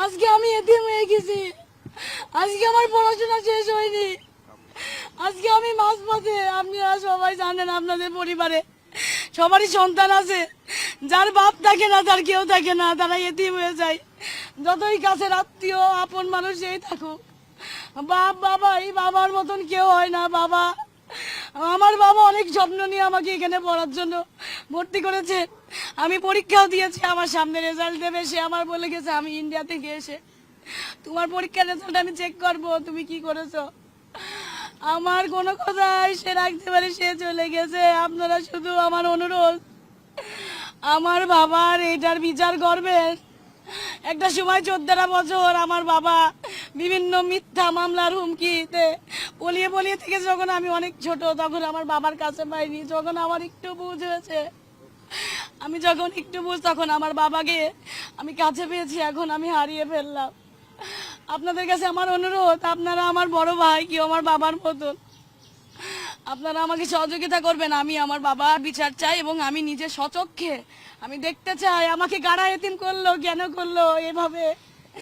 আজকে আমি এতিম হয়ে গেছি, আজকে আমার পড়াশোনা শেষ হয়নি, আজকে আমি মাঝপথে। আপনারা সবাই জানেন আপনাদের পরিবারে সবারই সন্তান আছে, যার বাপ থাকে না, তার কেউ থাকে না, তারা এতিম হয়ে যায়। যতই কাছের আত্মীয় আপন মানুষ যেই থাকুক, বাবা এই বাবার মতন কেউ হয় না। বাবা, আমার বাবা অনেক স্বপ্ন নিয়ে আমাকে এখানে পড়ার জন্য ভর্তি করেছে। আমি পরীক্ষাও দিয়েছি, আমার সামনে রেজাল্ট দেবে, সে আমার বলে গেছে আমি ইন্ডিয়া থেকে এসে তোমার পরীক্ষার রেজাল্ট আমি চেক করবো, তুমি কি করেছো। আমার কোনো কথাই সে রাখতে পারে, সে চলে গেছে। আপনারা শুধু আমার অনুরোধ, আমার বাবার এটার বিচার করবেন। একটা সময় 14 বছর আমার বাবা বিভিন্ন মিথ্যা মামলার হুমকিতে পলিয়ে পলিয়ে থেকে, যখন আমি অনেক ছোট তখন আমার বাবার কাছে পাইনি। যখন আমার একটু বুঝ হয়েছে, আমি যখন একটু বুঝ, তখন আমার বাবাকে আমি কাছে পেয়েছি, এখন আমি হারিয়ে ফেললাম। আপনাদের কাছে আমার অনুরোধ, আপনারা আমার বড় ভাই কি আমার বাবার মতন, আপনারা আমাকে সহযোগিতা করবেন। আমি আমার বাবার বিচার চাই এবং আমি নিজে স্বচক্ষে আমি দেখতে চাই আমাকে কারা এতিম করলো, কেন করলো এভাবে।